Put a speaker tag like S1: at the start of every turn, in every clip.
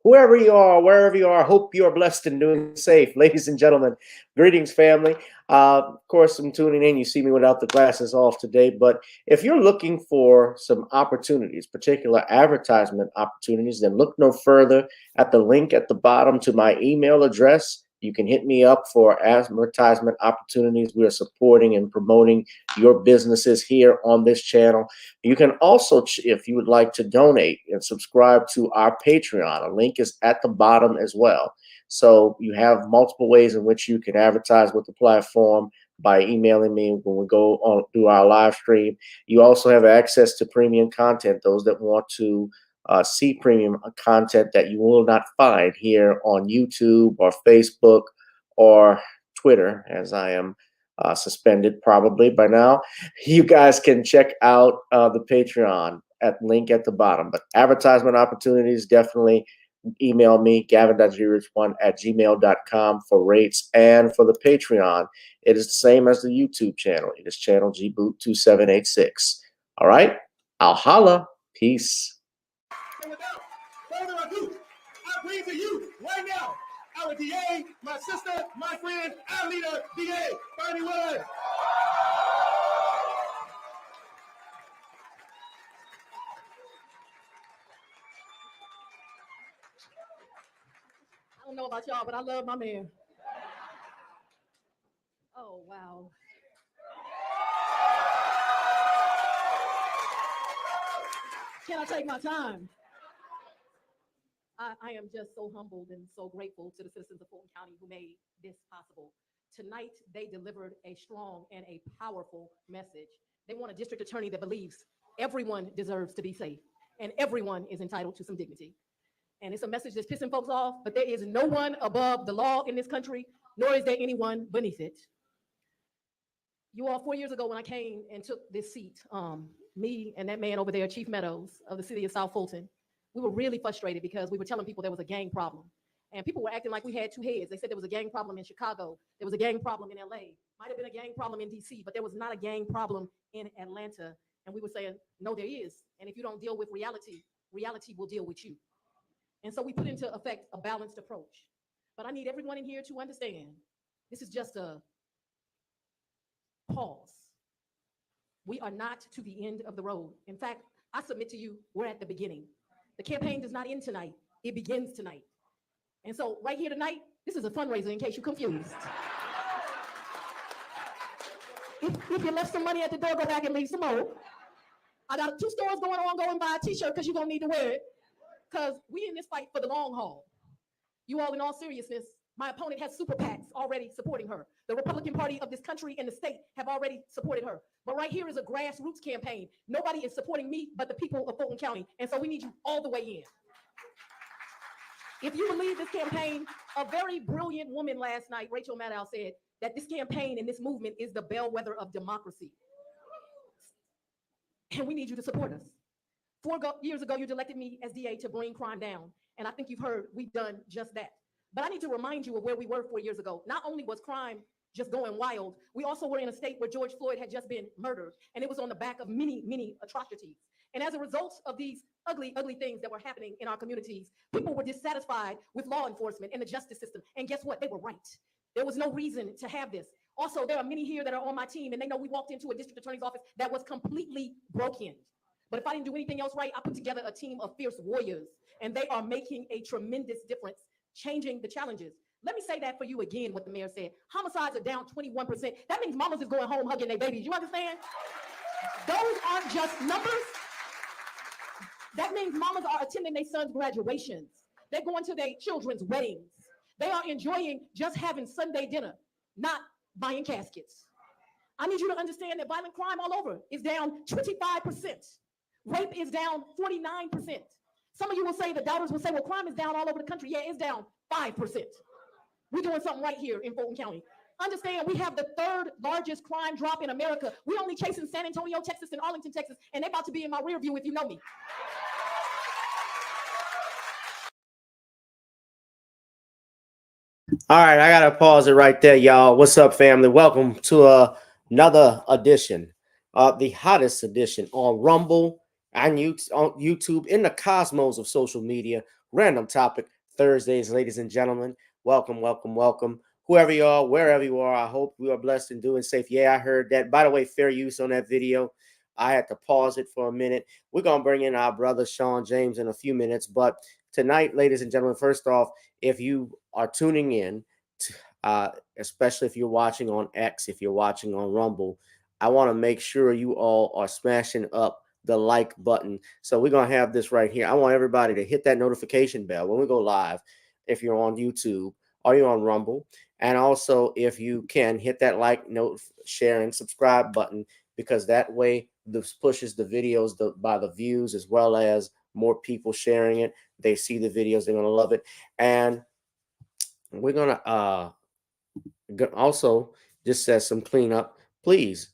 S1: Whoever you are, wherever you are, hope you are blessed and doing safe. Ladies and gentlemen, greetings, family. Of course, I'm tuning in. You see me without the glasses off today. But if you're looking for some opportunities, particular advertisement opportunities, then look no further at the link at the bottom to my email address. You can hit me up for advertisement opportunities. We are supporting and promoting your businesses here on this channel. You can also, if you would like to donate and subscribe to our Patreon, a link is at the bottom as well. So you have multiple ways in which you can advertise with the platform by emailing me when we go on through our live stream. You also have access to premium content, those that want to see premium content that you will not find here on YouTube or Facebook or Twitter, as I am suspended probably by now. You guys can check out the Patreon at link at the bottom. But advertisement opportunities, definitely email me, gavin.grich1@gmail.com for rates. And for the Patreon, it is the same as the YouTube channel. It is channel gboot2786. All right, I'll holla. Peace.
S2: So without further ado, I bring to you right now our DA, my sister, my friend, our leader, DA, Fani. I don't know about y'all, but I love my man. Oh, wow. Can I take my time? I am just so humbled and so grateful to the citizens of Fulton County who made this possible. Tonight, they delivered a strong and a powerful message. They want a district attorney that believes everyone deserves to be safe and everyone is entitled to some dignity. And it's a message that's pissing folks off, but there is no one above the law in this country, nor is there anyone beneath it. You all, 4 years ago when I came and took this seat, me and that man over there, Chief Meadows of the city of South Fulton, we were really frustrated because we were telling people there was a gang problem. And people were acting like we had two heads. They said there was a gang problem in Chicago. There was a gang problem in LA. Might have been a gang problem in DC, but there was not a gang problem in Atlanta. And we were saying, no, there is. And if you don't deal with reality, reality will deal with you. And so we put into effect a balanced approach. But I need everyone in here to understand this is just a pause. We are not to the end of the road. In fact, I submit to you, we're at the beginning. The campaign does not end tonight, it begins tonight. And so, right here tonight, this is a fundraiser in case you're confused. If you left some money at the door, go back and leave some more. I got 2 stores going on, go and buy a t-shirt because you're going to need to wear it. Because we in this fight for the long haul. You all, in all seriousness, my opponent has super PACs already supporting her. The Republican Party of this country and the state have already supported her. But right here is a grassroots campaign. Nobody is supporting me but the people of Fulton County. And so we need you all the way in. If you believe this campaign, a very brilliant woman last night, Rachel Maddow, said that this campaign and this movement is the bellwether of democracy. And we need you to support us. 4 years ago, you elected me as DA to bring crime down. And I think you've heard we've done just that. But I need to remind you of where we were 4 years ago. Not only was crime just going wild, we also were in a state where George Floyd had just been murdered. And it was on the back of many, many atrocities. And as a result of these ugly, ugly things that were happening in our communities, people were dissatisfied with law enforcement and the justice system. And guess what? They were right. There was no reason to have this. Also, there are many here that are on my team, and they know we walked into a district attorney's office that was completely broken. But if I didn't do anything else right, I put together a team of fierce warriors, and they are making a tremendous difference, changing the challenges. Let me say that for you again, what the mayor said. Homicides are down 21%. That means mamas is going home hugging their babies. You understand? Those aren't just numbers. That means mamas are attending their sons' graduations. They're going to their children's weddings. They are enjoying just having Sunday dinner, not buying caskets. I need you to understand that violent crime all over is down 25%. Rape is down 49%. Some of you will say, the doubters will say, well, crime is down all over the country. Yeah, it's down 5%. We're doing something right here in Fulton County. Understand, we have the 3rd largest crime drop in America. We're only chasing San Antonio, Texas, and Arlington, Texas, and they're about to be in my rear view if you know me.
S1: All right, I gotta pause it right there, y'all. What's up, family? Welcome to another edition, the hottest edition on Rumble and on YouTube, in the cosmos of social media. Random Topic Thursdays, ladies and gentlemen. Welcome, welcome, welcome. Whoever you are, wherever you are, I hope you are blessed and doing safe. Yeah, I heard that. By the way, fair use on that video. I had to pause it for a minute. We're gonna bring in our brother Sean James in a few minutes, but tonight, ladies and gentlemen, first off, if you are tuning in, especially if you're watching on X, if you're watching on Rumble, I want to make sure you all are smashing up the like button. So we're going to have this right here. I want everybody to hit that notification bell when we go live, if you're on YouTube or you're on Rumble. And also, if you can, hit that like, note, share, and subscribe button, because that way this pushes the videos by the views, as well as more people sharing it. They see the videos, they're going to love it. And we're going to also, just as some cleanup, please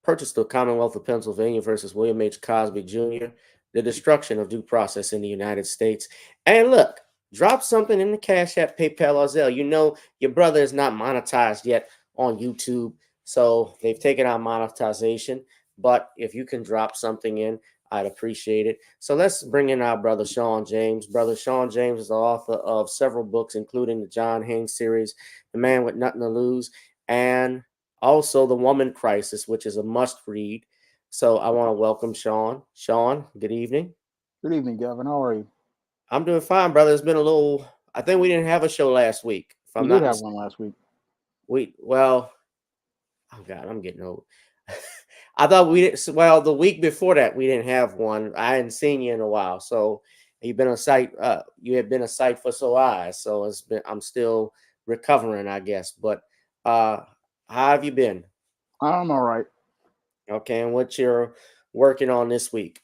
S1: purchase the Commonwealth of Pennsylvania versus William H. Cosby Jr., The Destruction of Due Process in the United States. And look, drop something in the Cash App, PayPal, or Zelle. You know your brother is not monetized yet on YouTube, so they've taken out monetization. But if you can drop something in, I'd appreciate it. So let's bring in our brother Sean James. Brother Sean James is the author of several books, including the John Haynes series, The Man with Nothing to Lose, and also The Woman Crisis, which is a must read. So I want to welcome Sean. Sean, good evening.
S3: Good evening, Gavin. How are you?
S1: I'm doing fine, brother. It's been a little, I think we didn't have a show last week.
S3: We did have one last week.
S1: Well, oh God, I'm getting old. I thought the week before that we didn't have one. I hadn't seen you in a while, so you've been on site. You have been a sight for so eyes. So I'm still recovering, I guess. But how have you been?
S3: I'm all right.
S1: Okay, and what you're working on this week?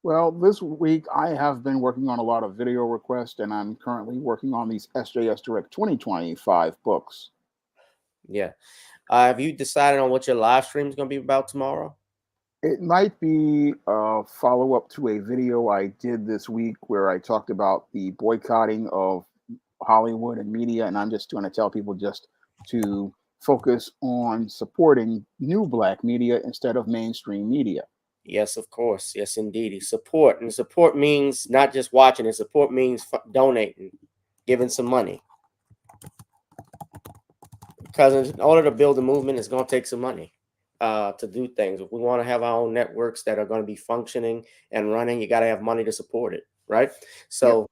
S3: Well, this week I have been working on a lot of video requests, and I'm currently working on these SJS Direct 2025 books.
S1: Yeah. Have you decided on what your live stream is going to be about tomorrow?
S3: It might be a follow-up to a video I did this week where I talked about the boycotting of Hollywood and media, and I'm just going to tell people just to focus on supporting new Black media instead of mainstream media.
S1: Yes, of course. Yes, indeed. Support. And support means not just watching it. Support means donating, giving some money. Because in order to build a movement, it's going to take some money to do things. If we want to have our own networks that are going to be functioning and running, you got to have money to support it, right? So,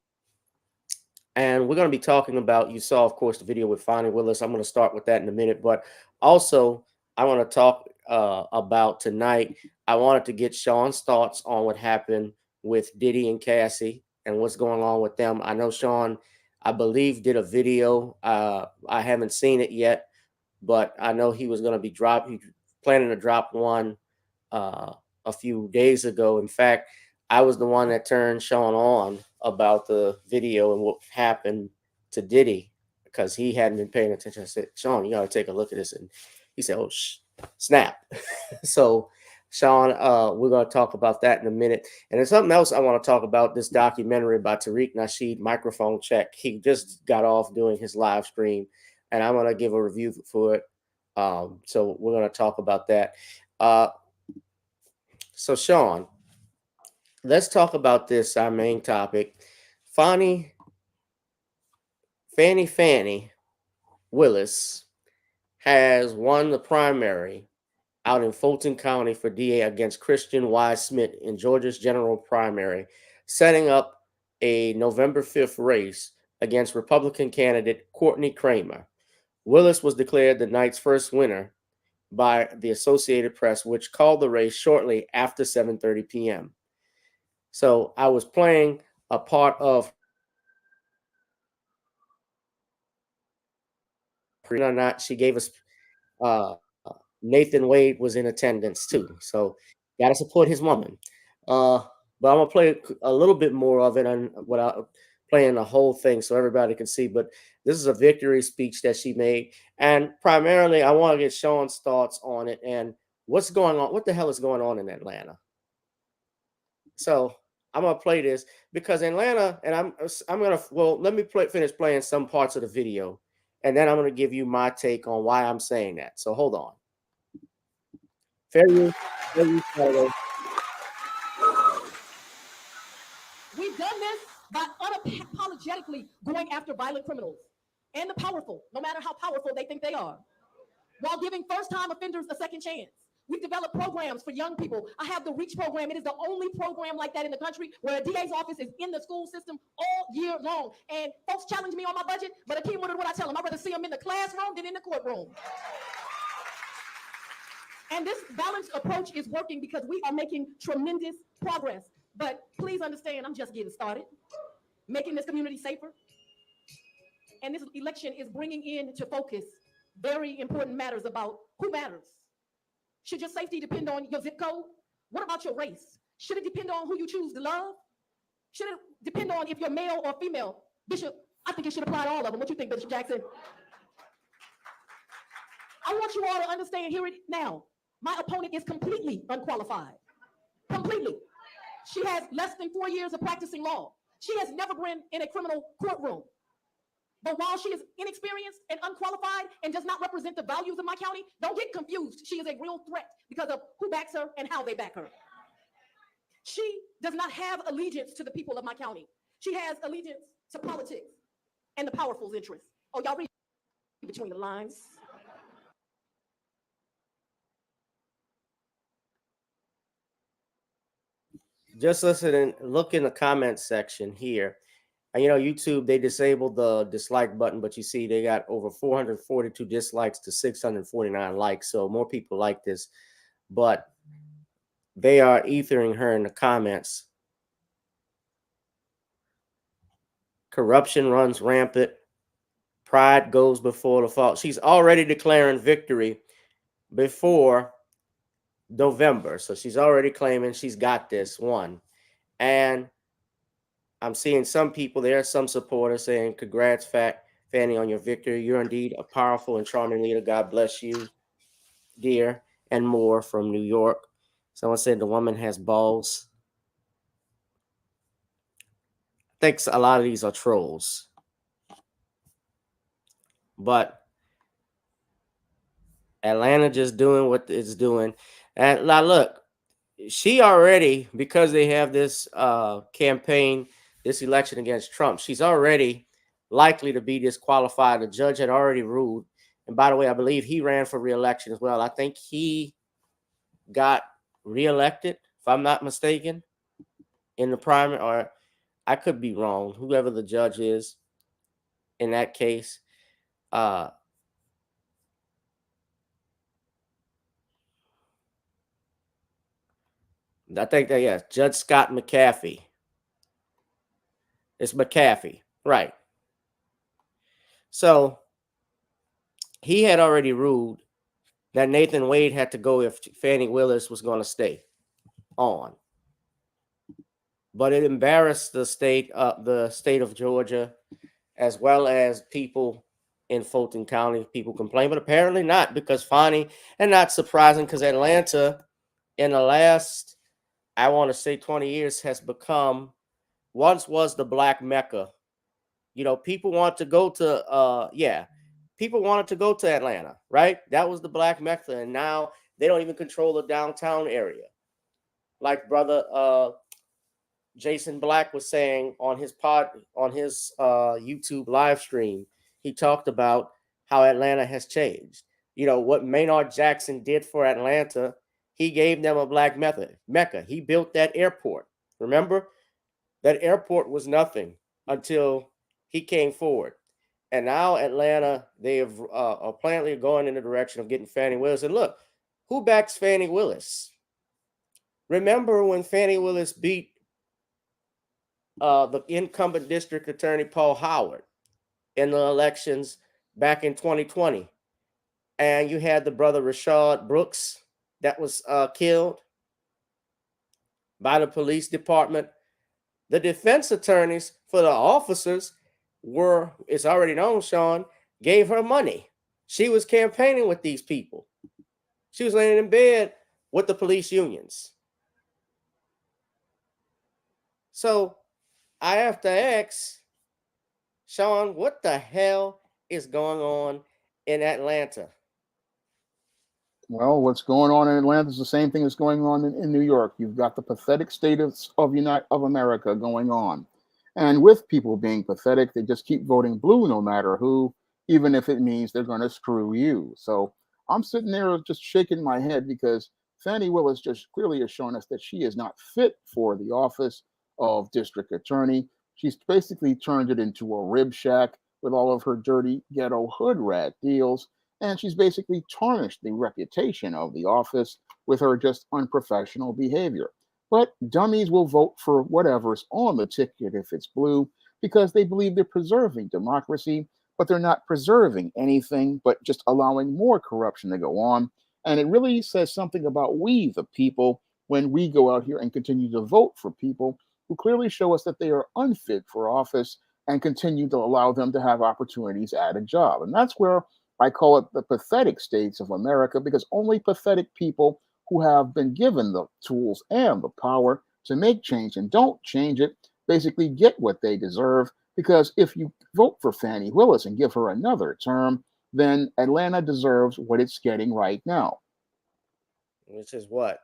S1: and we're going to be talking about, you saw, of course, the video with Fani Willis. I'm going to start with that in a minute. But also, I want to talk about tonight. I wanted to get Sean's thoughts on what happened with Diddy and Cassie and what's going on with them. I know Sean, I believe, did a video. I haven't seen it yet, but I know he was going to be planning to drop one a few days ago. In fact, I was the one that turned Sean on about the video and what happened to Diddy because he hadn't been paying attention. I said, Sean, you got to take a look at this. And he said, oh, snap. So, Sean, we're going to talk about that in a minute. And there's something else I want to talk about, this documentary by Tariq Nasheed, Microphone Check. He just got off doing his live stream, and I'm going to give a review for it. So we're going to talk about that. So, Sean, let's talk about this, our main topic. Fani Willis has won the primary out in Fulton County for DA against Christian Y. Smith in Georgia's general primary, setting up a November 5th race against Republican candidate Courtney Kramer. Willis was declared the night's first winner by the Associated Press, which called the race shortly after 7:30 p.m. So I was playing a part of or not. She gave us uh, Nathan Wade was in attendance too, so got to support his woman. But I'm gonna play a little bit more of it and without playing the whole thing so everybody can see. But this is a victory speech that she made, and primarily I want to get Sean's thoughts on it and what's going on. What the hell is going on in Atlanta? So I'm gonna play this because Atlanta, and I'm gonna let me finish playing some parts of the video, and then I'm gonna give you my take on why I'm saying that. So hold on. Fair use,
S2: We've done this by unapologetically going after violent criminals and the powerful, no matter how powerful they think they are, while giving first-time offenders a second chance. We've developed programs for young people. I have the REACH program. It is the only program like that in the country where a DA's office is in the school system all year long. And folks challenge me on my budget, but Akeem, what I tell them? I'd rather see them in the classroom than in the courtroom. And this balanced approach is working because we are making tremendous progress. But please understand, I'm just getting started, making this community safer. And this election is bringing into focus very important matters about who matters. Should your safety depend on your zip code? What about your race? Should it depend on who you choose to love? Should it depend on if you're male or female? Bishop, I think it should apply to all of them. What do you think, Bishop Jackson? I want you all to understand, hear it now. My opponent is completely unqualified. Completely. She has less than 4 years of practicing law. She has never been in a criminal courtroom. But while she is inexperienced and unqualified and does not represent the values of my county, don't get confused. She is a real threat because of who backs her and how they back her. She does not have allegiance to the people of my county. She has allegiance to politics and the powerful's interests. Oh, y'all read between the lines.
S1: Just listen and look in the comments section here. And YouTube, they disabled the dislike button, but you see they got over 442 dislikes to 649 likes. So more people like this, but they are ethering her in the comments. Corruption runs rampant. Pride goes before the fall. She's already declaring victory before November. So she's already claiming she's got this one. And I'm seeing some people there, some supporters saying, congrats, Fani, on your victory. You're indeed a powerful and charming leader. God bless you, dear, and more from New York. Someone said the woman has balls. I think a lot of these are trolls. But Atlanta just doing what it's doing. And now look, she already, because they have this campaign, this election against Trump, she's already likely to be disqualified. The judge had already ruled. And by the way, I believe he ran for reelection as well. I think he got reelected, if I'm not mistaken, in the primary, or I could be wrong. Whoever the judge is in that case, uh, I think that, yes, Judge Scott McAfee. It's McAfee, right? So he had already ruled that Nathan Wade had to go if Fani Willis was going to stay on. But it embarrassed the state of Georgia, as well as people in Fulton County. People complain, but apparently not, because Fani, and not surprising, because Atlanta, in the last, I want to say 20 years, has become, once was the Black Mecca. You know, people want to go to, people wanted to go to Atlanta, right? That was the Black Mecca, and now they don't even control the downtown area. Like brother Jason Black was saying on his YouTube live stream, he talked about how Atlanta has changed. You know what Maynard Jackson did for Atlanta, he gave them a Black Mecca. He built that airport. Remember, that airport was nothing until he came forward. And now Atlanta, they have apparently going in the direction of getting Fani Willis. And look, who backs Fani Willis? Remember when Fani Willis beat the incumbent district attorney Paul Howard in the elections back in 2020, and you had the brother Rashad Brooks that was killed by the police department. The defense attorneys for the officers were, it's already known, Sean, gave her money. She was campaigning with these people. She was laying in bed with the police unions. So I have to ask, Sean, what the hell is going on in Atlanta?
S3: Well, what's going on in Atlanta is the same thing that's going on in New York. You've got the pathetic state of America going on. And with people being pathetic, they just keep voting blue no matter who, even if it means they're going to screw you. So I'm sitting there just shaking my head because Fani Willis just clearly has shown us that she is not fit for the office of district attorney. She's basically turned it into a rib shack with all of her dirty ghetto hood rat deals, and she's basically tarnished the reputation of the office with her just unprofessional behavior. But dummies will vote for whatever's on the ticket if it's blue because they believe they're preserving democracy, but they're not preserving anything but just allowing more corruption to go on. And it really says something about we, the people, when we go out here and continue to vote for people who clearly show us that they are unfit for office and continue to allow them to have opportunities at a job. And that's where I call it the pathetic states of America, because only pathetic people who have been given the tools and the power to make change and don't change it basically get what they deserve. Because if you vote for Fani Willis and give her another term, then Atlanta deserves what it's getting right now.
S1: Which is what?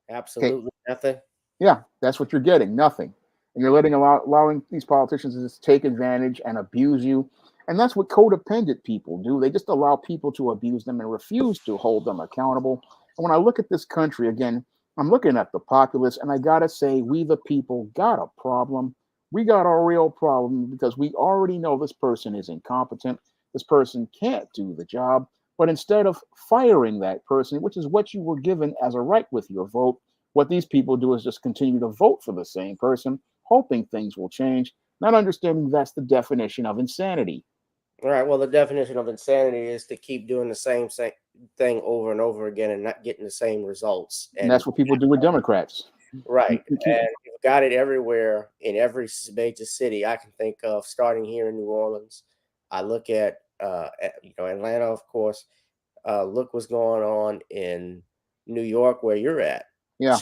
S3: Okay,
S1: Absolutely nothing.
S3: yeah, that's what you're getting, nothing. And you're allowing these politicians to just take advantage and abuse you. And that's what codependent people do. They just allow people to abuse them and refuse to hold them accountable. And when I look at this country again, I'm looking at the populace, and I gotta say, we the people got a problem. We got a real problem because we already know this person is incompetent. This person can't do the job. But instead of firing that person, which is what you were given as a right with your vote, what these people do is just continue to vote for the same person, hoping things will change, not understanding that's the definition of insanity.
S1: All right. Well, the definition of insanity is to keep doing the same thing over and over again and not getting the same results.
S3: And
S1: And
S3: that's what people do with Democrats.
S1: right, and you've got it everywhere in every major city I can think of, starting here in New Orleans. I look at Atlanta, of course. Look what's going on in New York, where you're at.
S3: Yeah,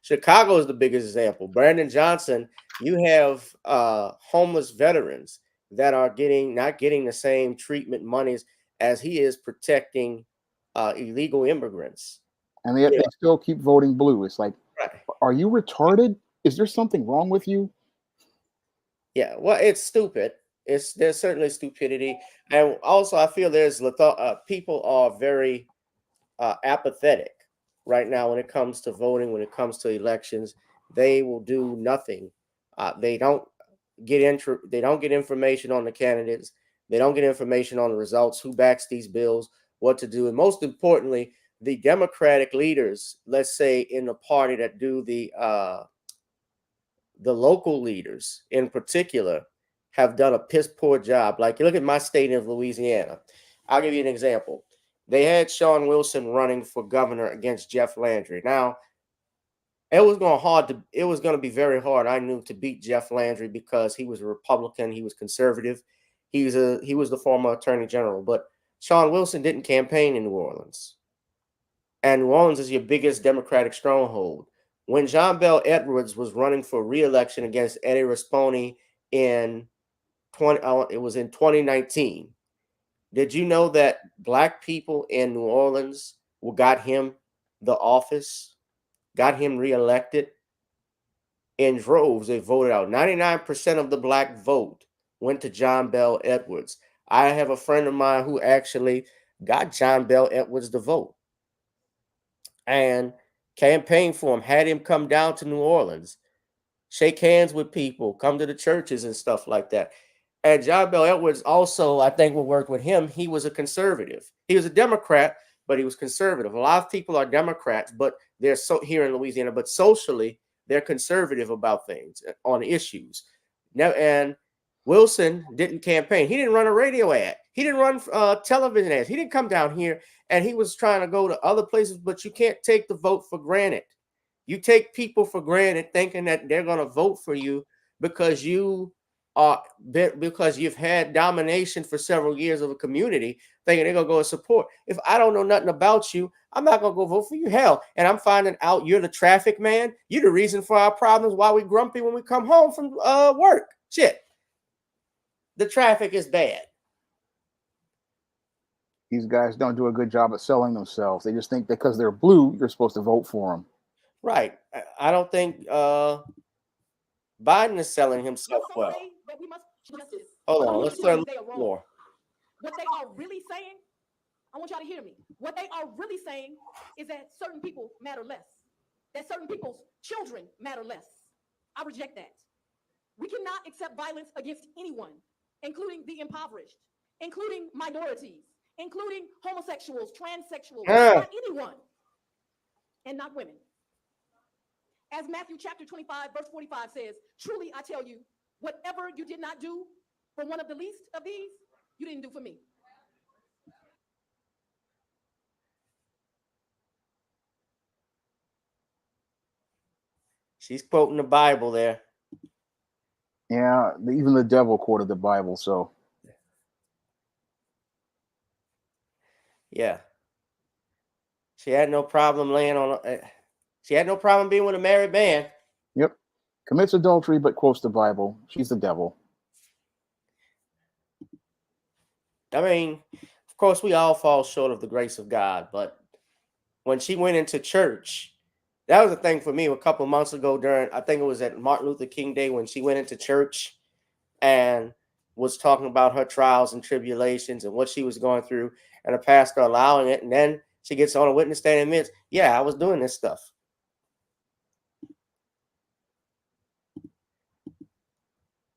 S1: Chicago is the biggest example. Brandon Johnson, you have homeless veterans that are not getting the same treatment monies as he is protecting illegal immigrants.
S3: And yet
S1: Yeah,
S3: they still keep voting blue. It's like,
S1: right.
S3: are you retarded? Is there something wrong with you?
S1: Yeah, well, it's stupid. There's certainly stupidity, and also I feel people are very apathetic right now when it comes to voting, when it comes to elections. They will do nothing. They don't they don't get information on the candidates. They don't get information on the results, who backs these bills, what to do, and most importantly, the Democratic leaders, let's say in the party that do the local leaders in particular, have done a piss poor job. Like you look at my state of Louisiana. I'll give you an example. They had Sean Wilson running for governor against Jeff Landry. Now, it was going to be very hard, I knew, to beat Jeff Landry because he was a Republican, he was conservative. He was the former attorney general, but Sean Wilson didn't campaign in New Orleans. And New Orleans is your biggest Democratic stronghold. When John Bell Edwards was running for re-election against Eddie Rispone in it was in 2019. Did you know that black people in New Orleans got him the office, got him reelected in droves? They voted out. 99% of the black vote went to John Bell Edwards. I have a friend of mine who actually got John Bell Edwards to vote and campaigned for him, had him come down to New Orleans, shake hands with people, come to the churches and stuff like that. And John Bell Edwards also, I think, will work with him. He was a conservative. He was a Democrat, but he was conservative. A lot of people are Democrats, but they're so here in Louisiana, but socially they're conservative about things on issues. Now, and Wilson didn't campaign. He didn't run a radio ad. He didn't run television ads. He didn't come down here, and he was trying to go to other places. But you can't take the vote for granted. You take people for granted, thinking that they're going to vote for you because because you've had domination for several years of a community, thinking they're going to go and support. If I don't know nothing about you, I'm not going to go vote for you. Hell, and I'm finding out you're the traffic man. You're the reason for our problems. Why we grumpy when we come home from work? Shit, the traffic is bad.
S3: These guys don't do a good job at selling themselves. They just think because they're blue, you're supposed to vote for them.
S1: Right. I don't think Biden is selling himself
S2: Some
S1: well.
S2: say that we must justice.
S1: Hold
S2: I
S1: on,
S2: want
S1: let's
S2: you to tell
S1: play
S2: me
S1: a
S2: they are
S1: little
S2: wrong.
S1: more.
S2: What they are really saying, I want y'all to hear me. What they are really saying is that certain people matter less, that certain people's children matter less. I reject that. We cannot accept violence against anyone, including the impoverished, including minorities, including homosexuals, transsexuals, not anyone, and not women. As Matthew chapter 25, verse 45 says, truly I tell you, whatever you did not do for one of the least of these, you didn't do for me.
S1: She's quoting the Bible there.
S3: Yeah, even the devil quoted the Bible. So
S1: Yeah. She had no problem laying on. She had no problem being with a married man.
S3: yep, commits adultery but quotes the Bible. She's the devil.
S1: I mean, of course, we all fall short of the grace of God, but when she went into church, that was a thing for me a couple of months ago during, I think it was at Martin Luther King Day, when she went into church and was talking about her trials and tribulations and what she was going through, and the pastor allowing it. And then she gets on a witness stand and admits, yeah, I was doing this stuff.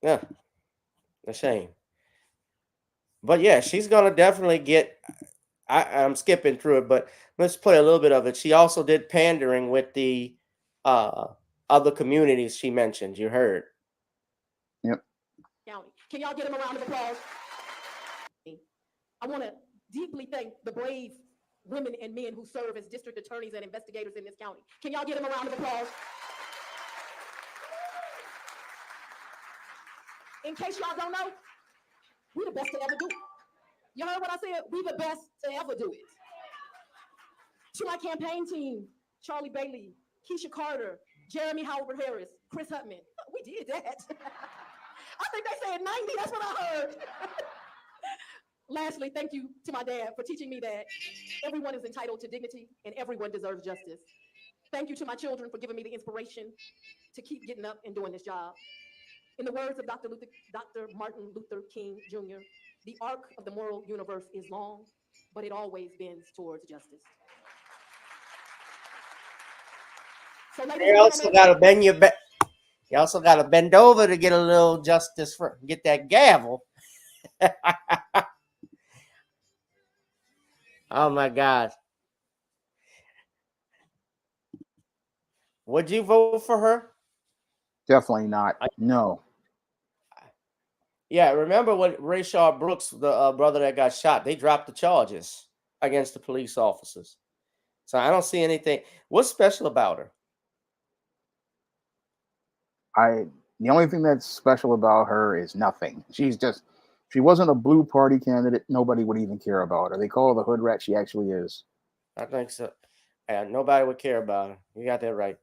S1: Yeah, a shame. But yeah, she's gonna definitely get. I'm skipping through it, but let's play a little bit of it. She also did pandering with the uh, other communities she mentioned. You heard.
S3: Yep.
S2: County. Can y'all give them a round of applause? I want to deeply thank the brave women and men who serve as district attorneys and investigators in this county. Can y'all give them a round of applause? In case y'all don't know, we the best to ever do it. You heard what I said? We the best to ever do it. To my campaign team, Charlie Bailey, Keisha Carter, Jeremy Howard Harris, Chris Hutman. We did that. I think they said 90, that's what I heard. Lastly, thank you to my dad for teaching me that everyone is entitled to dignity and everyone deserves justice. Thank you to my children for giving me the inspiration to keep getting up and doing this job. In the words of Dr. Martin Luther King Jr., the arc of the moral universe is long, but it always bends towards justice. So, ladies
S1: You
S2: and
S1: also
S2: gentlemen,
S1: got to bend your back. You also got to bend over to get a little justice for get that gavel. Oh my God! Would you vote for her?
S3: Definitely not. No.
S1: Yeah, remember when Rayshard Brooks, the brother that got shot, they dropped the charges against the police officers. So I don't see anything. What's special about her?
S3: I the only thing that's special about her is nothing. She wasn't a blue party candidate, nobody would even care about her. They call her the hood rat she actually is.
S1: I think so. And nobody would care about her. You got that right.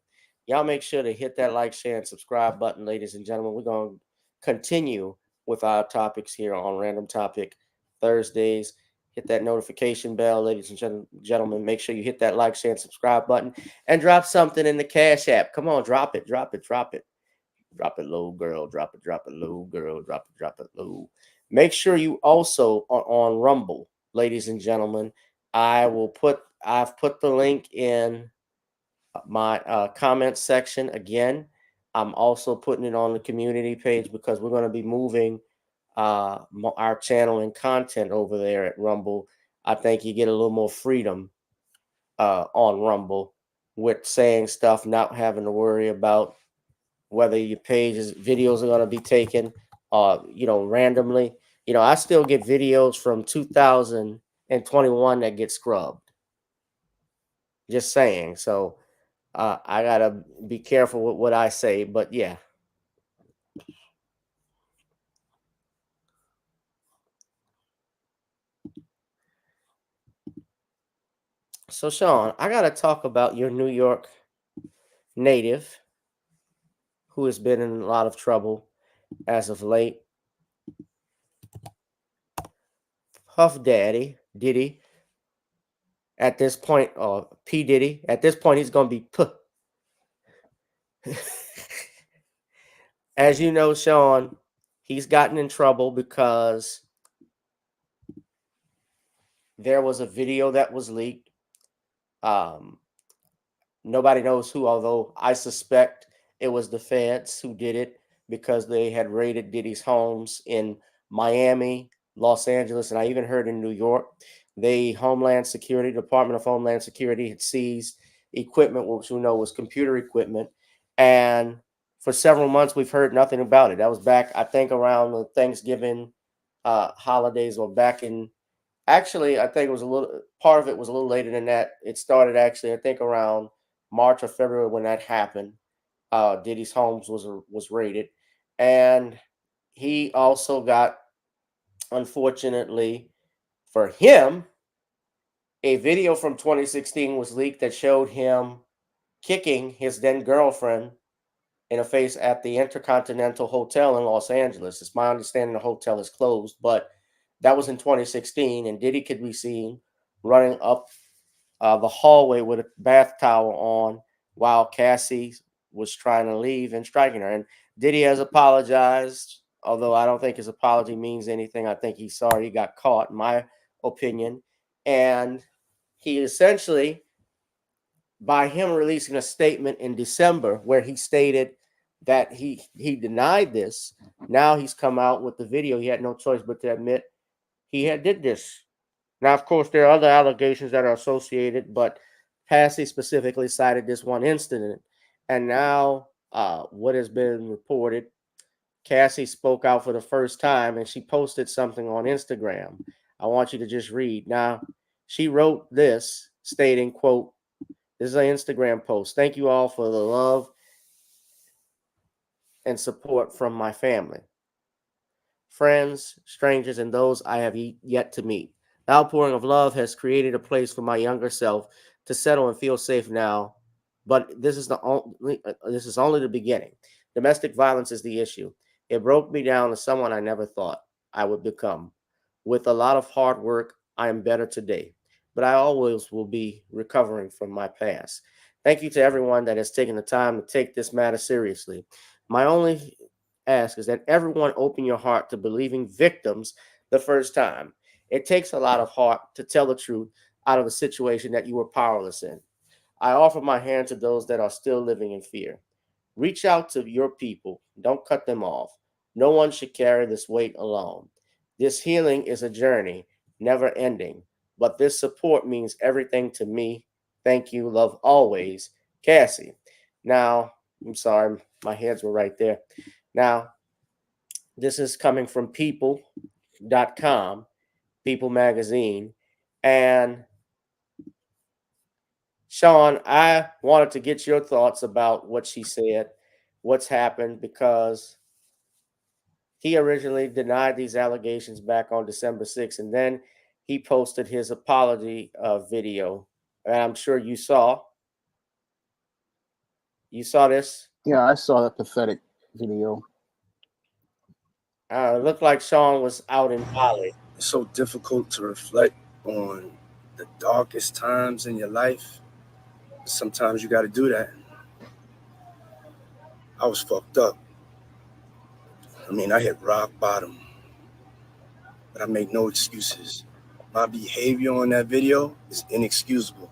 S1: Y'all make sure to hit that like, share, and subscribe button, ladies and gentlemen. We're going to continue with our topics here on Random Topic Thursdays. Hit that notification bell, ladies and gentlemen. Make sure you hit that like, share, and subscribe button and drop something in the Cash App. Come on, drop it, drop it, drop it. Drop it low, girl. Drop it low, girl. Drop it low. Make sure you also are on Rumble, ladies and gentlemen. I've put the link in my comment section again. I'm also putting it on the community page because we're going to be moving our channel and content over there at Rumble. I think you get a little more freedom on Rumble with saying stuff, not having to worry about whether your pages videos are going to be taken randomly. I still get videos from 2021 that get scrubbed. Just saying. So I gotta be careful with what I say, but yeah. So Sean, I gotta talk about your New York native who has been in a lot of trouble as of late. Puff Daddy, Diddy. At this point, or P Diddy. At this point, he's gonna be P. As you know, Sean, he's gotten in trouble because there was a video that was leaked. Um, Nobody knows who, although I suspect it was the feds who did it because they had raided Diddy's homes in Miami, Los Angeles, and I even heard in New York. The Department of Homeland Security had seized equipment, which we know was computer equipment. And for several months, we've heard nothing about it. That was back, I think, around the Thanksgiving holidays, or back in, actually, I think it was a little, part of it was a little later than that. It started actually, I think, around March or February when that happened. Diddy's homes was raided, and he also got, unfortunately for him, a video from 2016 was leaked that showed him kicking his then girlfriend in the face at the Intercontinental Hotel in Los Angeles. It's my understanding the hotel is closed, but that was in 2016, and Diddy could be seen running up the hallway with a bath towel on while Cassie was trying to leave and striking her. And Diddy has apologized, although I don't think his apology means anything. I think he's sorry he got caught, in my opinion. And he essentially, by him releasing a statement in December where he stated that he denied this, now he's come out with the video. He had no choice but to admit he had did this. Now, of course, there are other allegations that are associated, but Passy specifically cited this one incident. And now, what has been reported, Cassie spoke out for the first time and she posted something on Instagram. I want you to just read. Now, she wrote this stating, quote, this is an Instagram post. Thank you all for the love and support from my family, friends, strangers, and those I have yet to meet. The outpouring of love has created a place for my younger self to settle and feel safe now. But this is only the beginning. Domestic violence is the issue. It broke me down to someone I never thought I would become. With a lot of hard work, I am better today, but I always will be recovering from my past. Thank you to everyone that has taken the time to take this matter seriously. My only ask is that everyone open your heart to believing victims the first time. It takes a lot of heart to tell the truth out of a situation that you were powerless in. I offer my hand to those that are still living in fear. Reach out to your people. Don't cut them off. No one should carry this weight alone. This healing is a journey, never ending. But this support means everything to me. Thank you. Love always, Cassie. Now, I'm sorry, my heads were right there. Now, this is coming from people.com, People Magazine. And Sean, I wanted to get your thoughts about what she said, what's happened, because he originally denied these allegations back on December 6th, and then he posted his apology video. And I'm sure you saw. You saw this.
S3: Yeah, I saw that pathetic video.
S1: It looked like Sean was out in Bali.
S4: It's so difficult to reflect on the darkest times in your life. Sometimes you got to do that. I was fucked up. I mean, I hit rock bottom, but I make no excuses. My behavior on that video is inexcusable.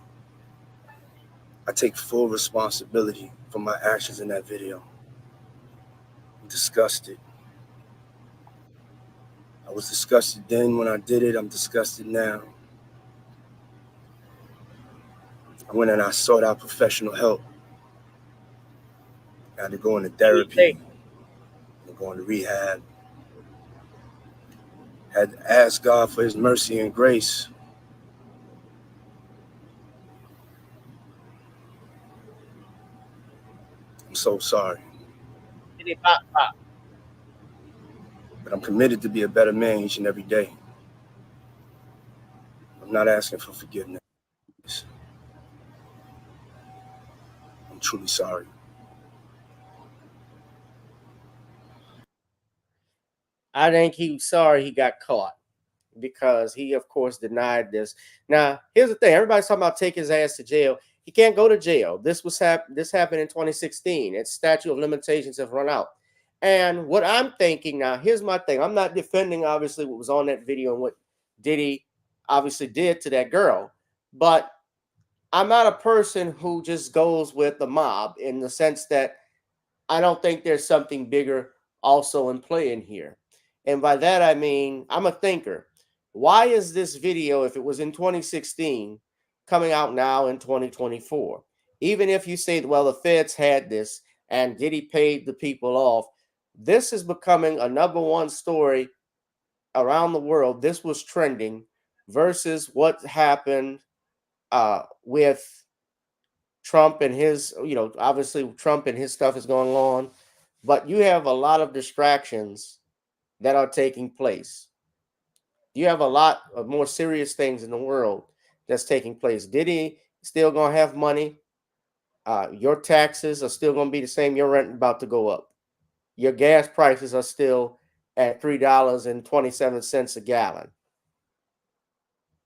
S4: I take full responsibility for my actions in that video. I'm disgusted. I was disgusted then when I did it. I'm disgusted now. I went and I sought out professional help. I had to go into therapy, go into rehab. Had to ask God for his mercy and grace. I'm so sorry. But I'm committed to be a better man each and every day. I'm not asking for forgiveness. I'm truly sorry.
S1: I think he's sorry he got caught because he, of course, denied this. Now, here's the thing: everybody's talking about take his ass to jail. He can't go to jail. This happened in 2016. Its statute of limitations have run out. And what I'm thinking now, here's my thing: I'm not defending obviously what was on that video and what Diddy obviously did to that girl, but I'm not a person who just goes with the mob in the sense that I don't think there's something bigger also in play in here. And by that, I mean, I'm a thinker. Why is this video, if it was in 2016, coming out now in 2024? Even if you say, well, the feds had this and Diddy paid the people off, this is becoming a number one story around the world. This was trending versus what happened with Trump and his, obviously Trump and his stuff is going on, but you have a lot of distractions that are taking place. You have a lot of more serious things in the world that's taking place. Diddy still going to have money. Your taxes are still going to be the same. Your rent about to go up. Your gas prices are still at $3.27 a gallon.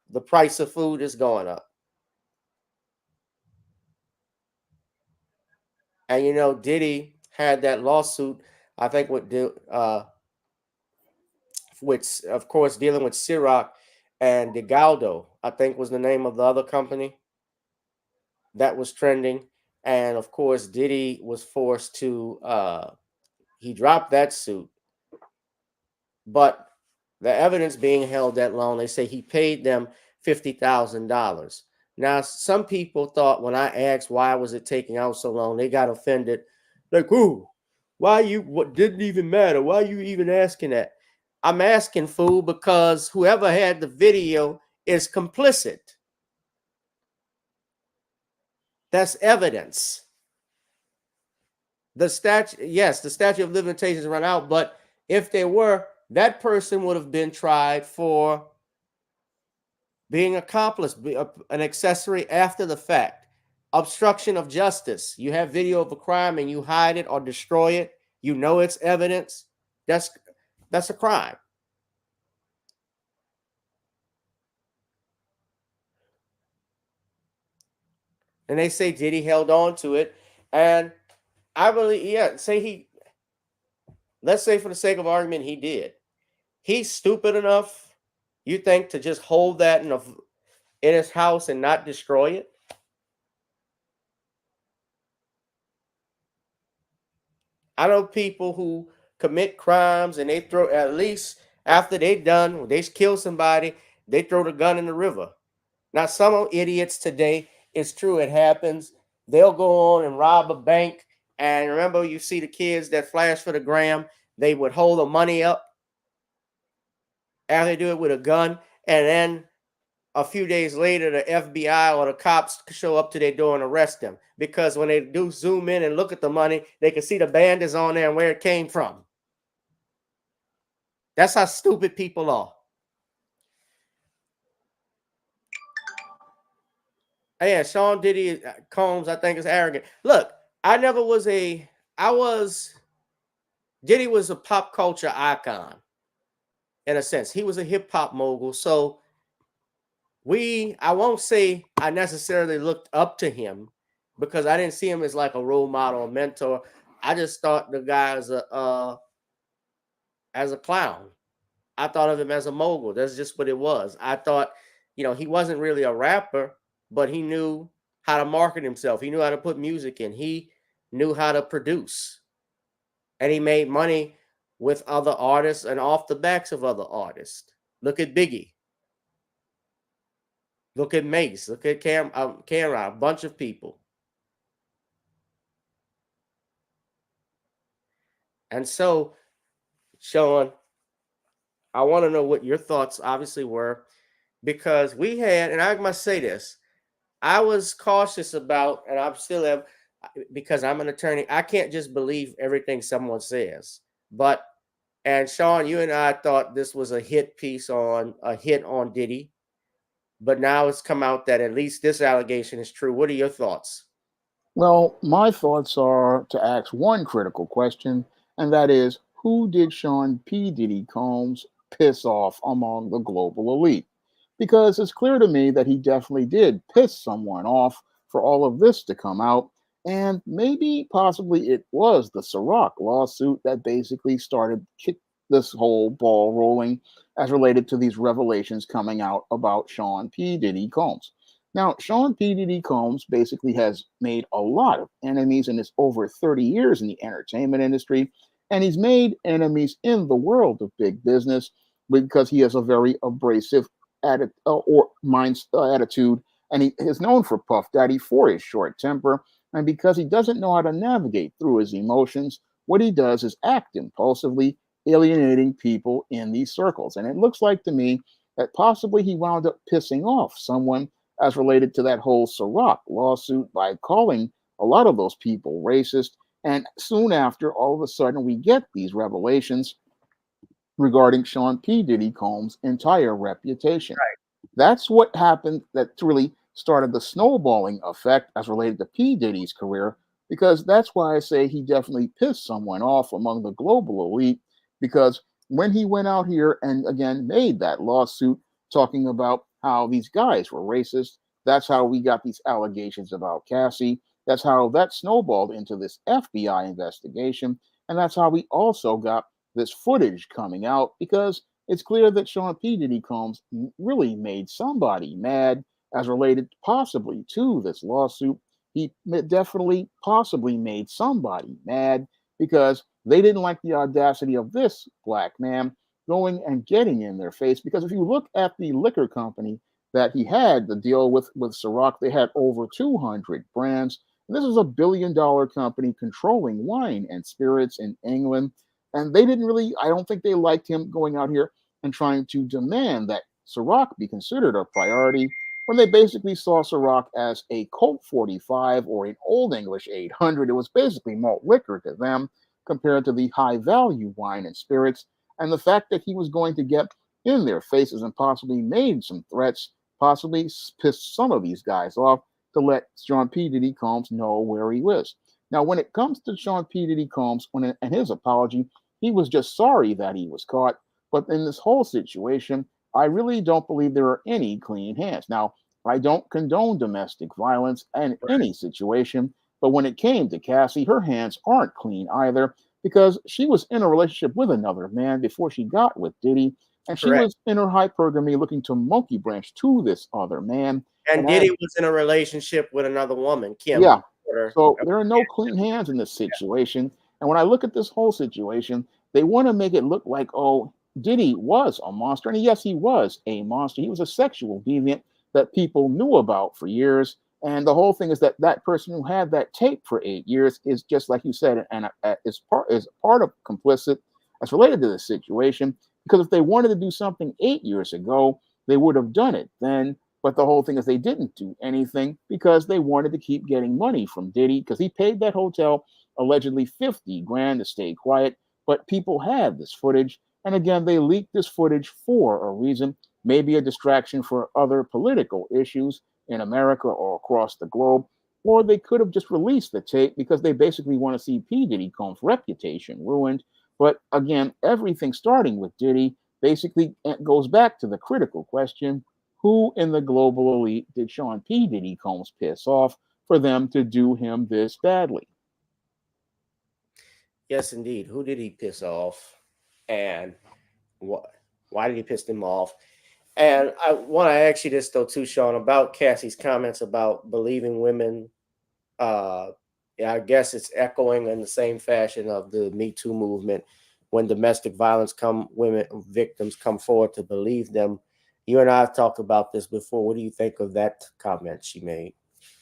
S1: The price of food is going up. And Diddy had that lawsuit, I think, with of course dealing with Ciroc and DeGaldo, I think was the name of the other company that was trending. And of course, Diddy was forced to he dropped that suit. But the evidence being held that long, they say he paid them $50,000. Now, some people thought when I asked why was it taking out so long, they got offended. Like, ooh, what didn't even matter? Why are you even asking that? I'm asking, fool, because whoever had the video is complicit. That's evidence. The statute of limitations run out, but if they were, that person would have been tried for being accomplice, an accessory after the fact, obstruction of justice. You have video of a crime and you hide it or destroy it. You know it's evidence. That's a crime. And they say Diddy held on to it. And I believe, yeah, let's say for the sake of argument, he did. He's stupid enough, you think, to just hold that in his house and not destroy it? I know people who commit crimes and they throw, at least after they done, when they kill somebody, they throw the gun in the river. Now, some idiots today, it's true, it happens. They'll go on and rob a bank. And remember, you see the kids that flash for the gram, they would hold the money up after they do it with a gun. And then a few days later, the FBI or the cops show up to their door and arrest them. Because when they do zoom in and look at the money, they can see the band is on there and where it came from. That's how stupid people are. Yeah, Sean Diddy Combs, I think, is arrogant. Look, I never was a, I was, Diddy was a pop culture icon in a sense. He was a hip hop mogul. So I won't say I necessarily looked up to him because I didn't see him as like a role model or mentor. I just thought the guy as a clown. I thought of him as a mogul. That's just what it was. I thought, he wasn't really a rapper, but he knew how to market himself. He knew how to put music in. He knew how to produce. And he made money with other artists and off the backs of other artists. Look at Biggie. Look at Mace. Look at Cameron, a bunch of people. And so, Sean, I want to know what your thoughts obviously were, because we had, and I must say this, I was cautious about, and I'm still am, because I'm an attorney. I can't just believe everything someone says. And Sean, you and I thought this was a hit on Diddy, but now it's come out that at least this allegation is true. What are your thoughts?
S3: Well, my thoughts are to ask one critical question, and that is, who did Sean P. Diddy Combs piss off among the global elite? Because it's clear to me that he definitely did piss someone off for all of this to come out. And maybe, possibly, it was the Ciroc lawsuit that basically kick this whole ball rolling as related to these revelations coming out about Sean P. Diddy Combs. Now, Sean P. Diddy Combs basically has made a lot of enemies in his over 30 years in the entertainment industry, and he's made enemies in the world of big business because he has a very abrasive attitude, and he is known for Puff Daddy for his short temper, and because he doesn't know how to navigate through his emotions, what he does is act impulsively, alienating people in these circles. And it looks like to me that possibly he wound up pissing off someone as related to that whole Ciroc lawsuit by calling a lot of those people racist. And soon after, all of a sudden, we get these revelations regarding Sean P. Diddy Combs' entire reputation. That's what happened that really started the snowballing effect as related to P. Diddy's career, because that's why I say he definitely pissed someone off among the global elite, because when he went out here and again made that lawsuit talking about how these guys were racist, that's how we got these allegations about Cassie. That's how that snowballed into this FBI investigation. And that's how we also got this footage coming out, because it's clear that Sean P. Diddy Combs really made somebody mad as related possibly to this lawsuit. He definitely possibly made somebody mad because they didn't like the audacity of this black man going and getting in their face. Because if you look at the liquor company that he had the deal with Ciroc, they had over 200 brands. And this is $1 billion company controlling wine and spirits in England. And they didn't really, I don't think they liked him going out here and trying to demand that Ciroc be considered a priority when they basically saw Ciroc as a Colt 45 or an Old English 800. It was basically malt liquor to them compared to the high value wine and spirits. And the fact that he was going to get in their faces and possibly made some threats, possibly pissed some of these guys off to let Sean P. Diddy Combs know where he was. Now, when it comes to Sean P. Diddy Combs and his apology, he was just sorry that he was caught. But in this whole situation, I really don't believe there are any clean hands. Now, I don't condone domestic violence in any situation. But when it came to Cassie, her hands aren't clean either because she was in a relationship with another man before she got with Diddy. And she
S1: Correct.
S3: was in her hypergamy looking to monkey branch to this other man
S1: And
S3: and had,
S1: Diddy was in a relationship with another woman, Kim
S3: yeah.
S1: Porter.
S3: So there are no clean hands in this situation. And when I look at this whole situation, they want to make it look like, oh, Diddy was a monster. And yes, he was a monster. He was a sexual deviant that people knew about for years. And the whole thing is that that person who had that tape for 8 years is just like you said, and is part of complicit as related to this situation. Because if they wanted to do something 8 years ago, they would have done it then. But the whole thing is they didn't do anything because they wanted to keep getting money from Diddy because he paid that hotel allegedly 50 grand to stay quiet. But people had this footage. And again, they leaked this footage for a reason, maybe a distraction for other political issues in America or across the globe. Or they could have just released the tape because they basically want to see P. Diddy Combs' reputation ruined. But again, everything starting with Diddy basically goes back to the critical question: who in the global elite did Sean P. Diddy Combs piss off for them to do him this badly?
S1: Yes, indeed. Who did he piss off? And what? Why did he piss them off? And I want to ask you this though too, Sean, about Cassie's comments about believing women. Uh, yeah, I guess it's echoing in the same fashion of the Me Too movement. When domestic violence women victims come forward to believe them. You and I have talked about this before. What do you think of that comment she made?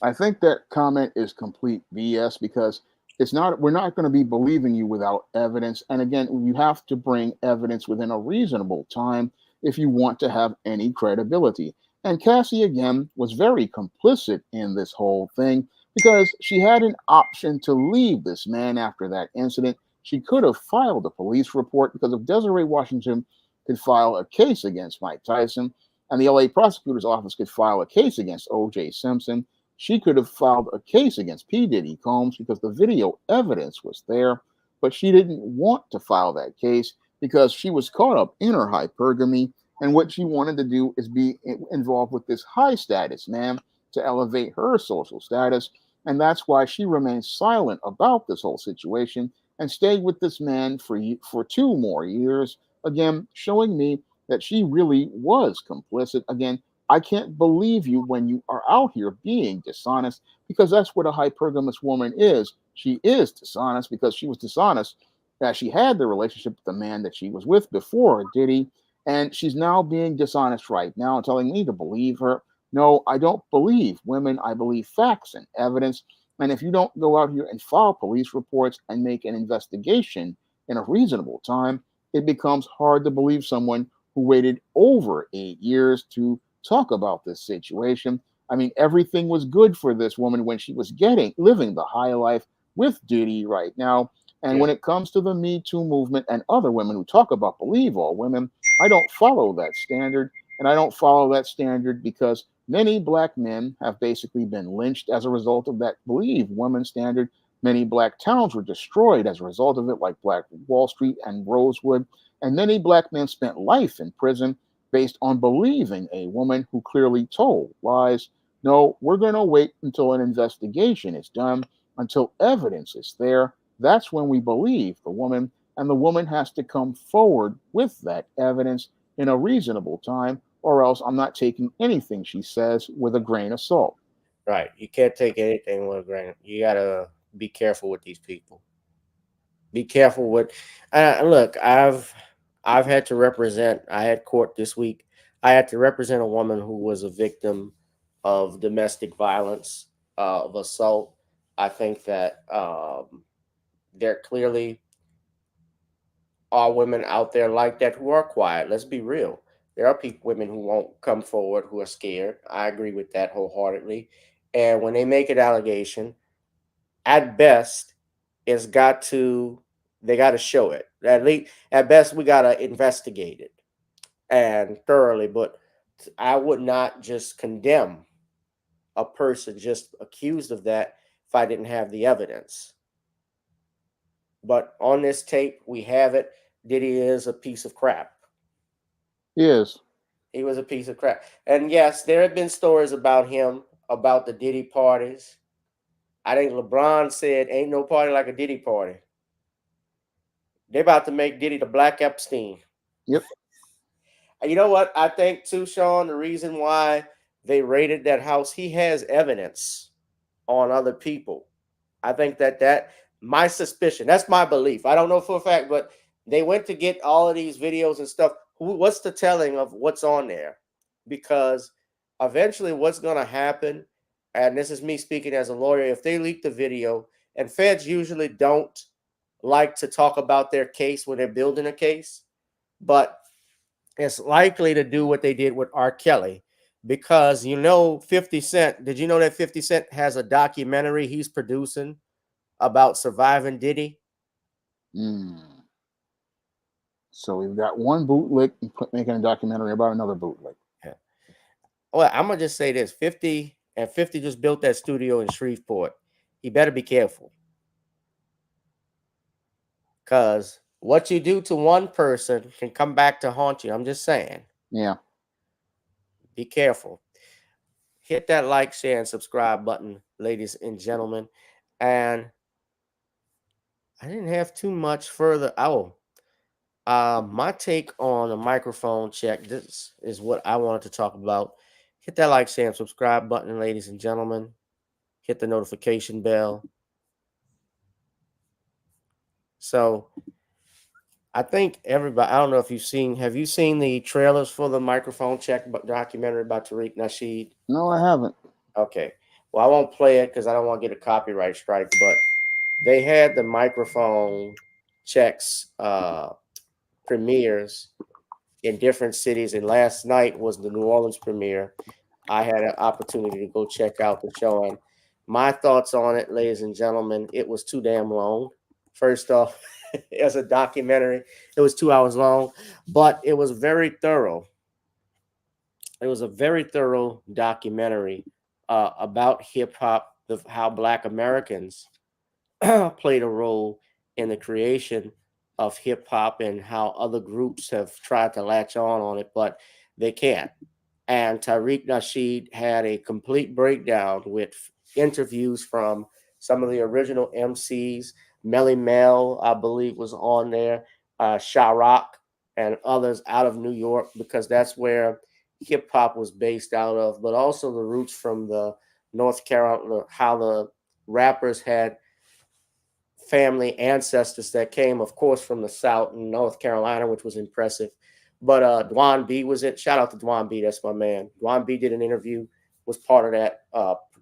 S3: I think that comment is complete BS because it's not we're not going to be believing you without evidence. And again, you have to bring evidence within a reasonable time if you want to have any credibility. And Cassie again was very complicit in this whole thing because she had an option to leave this man after that incident. She could have filed a police report because if Desiree Washington could file a case against Mike Tyson and the LA prosecutor's office could file a case against OJ Simpson, she could have filed a case against P. Diddy Combs because the video evidence was there, but she didn't want to file that case because she was caught up in her hypergamy. And what she wanted to do is be involved with this high status man to elevate her social status. And that's why she remained silent about this whole situation and stayed with this man for 2 more years. Again, showing me that she really was complicit. Again, I can't believe you when you are out here being dishonest because that's what a hypergamous woman is. She is dishonest because she was dishonest that she had the relationship with the man that she was with before Diddy, and she's now being dishonest right now and telling me to believe her. No, I don't believe women. I believe facts and evidence. And if you don't go out here and file police reports and make an investigation in a reasonable time, it becomes hard to believe someone who waited over 8 years to talk about this situation. I mean, everything was good for this woman when she was living the high life with Diddy right now. And
S1: Yeah.
S3: when it comes to the Me Too movement and other women who talk about believe all women, I don't follow that standard. And I don't follow that standard because many black men have basically been lynched as a result of that believe women standard. Many black towns were destroyed as a result of it, like Black Wall Street and Rosewood. And many black men spent life in prison based on believing a woman who clearly told lies. No, we're going to wait until an investigation is done, until evidence is there. That's when we believe the woman, and the woman has to come forward with that evidence in a reasonable time, or else I'm not taking anything she says with a grain of salt.
S1: Right. You can't take anything with granted. You gotta be careful with these people. Be careful with. Look, I've had to represent. I had court this week. I had to represent a woman who was a victim of domestic violence, of assault. I think that there clearly are women out there like that who are quiet. Let's be real. There are women who won't come forward who are scared. I agree with that wholeheartedly. And when they make an allegation, at best, it's got to they got to show it. At least, at best, we got to investigate it and thoroughly. But I would not just condemn a person just accused of that if I didn't have the evidence. But on this tape, we have it. Diddy is a piece of crap.
S3: Yes.
S1: He was a piece of crap. And yes, there have been stories about him, about the Diddy parties. I think LeBron said, "Ain't no party like a Diddy party." They're about to make Diddy the Black Epstein.
S3: Yep.
S1: And you know what? I think too, Sean, the reason why they raided that house, he has evidence on other people. I think that my suspicion, that's my belief. I don't know for a fact, but they went to get all of these videos and stuff. What's the telling of what's on there? Because eventually what's going to happen, and this is me speaking as a lawyer, if they leak the video, and feds usually don't like to talk about their case when they're building a case, but it's likely to do what they did with R. Kelly. Because 50 Cent, did you know that 50 Cent has a documentary he's producing about surviving Diddy?
S3: Mm. So we've got one bootleg making a documentary about another bootleg.
S1: Yeah. Well, I'm gonna just say this: 50 just built that studio in Shreveport. He better be careful, because what you do to one person can come back to haunt you. I'm just saying,
S3: Yeah.
S1: be careful. Hit that like, share, and subscribe button, ladies and gentlemen. And I didn't have too much further. My take on a microphone check. This is what I wanted to talk about. Hit that like, share, and subscribe button, ladies and gentlemen. Hit the notification bell. So I think everybody, I don't know if have you seen the trailers for the microphone check documentary by Tariq Nasheed?
S3: No, I haven't.
S1: Okay. Well, I won't play it because I don't want to get a copyright strike, but they had the microphone checks premieres in different cities, and last night was the New Orleans premiere. I had an opportunity to go check out the show, and my thoughts on it, ladies and gentlemen, it was too damn long. First off, as a documentary, it was 2 hours long, but it was very thorough. It was a very thorough documentary about hip hop, how Black Americans played a role in the creation of hip hop, and how other groups have tried to latch on it, but they can't. And Tariq Nasheed had a complete breakdown with interviews from some of the original MCs. Melly Mel, I believe, was on there. Sharrock and others out of New York, because that's where hip hop was based out of. But also the roots from the North Carolina, how the rappers had family ancestors that came, of course, from the South and North Carolina, which was impressive. But Dwan B was it. Shout out to Dwan B. That's my man. Dwan B did an interview, was part of that.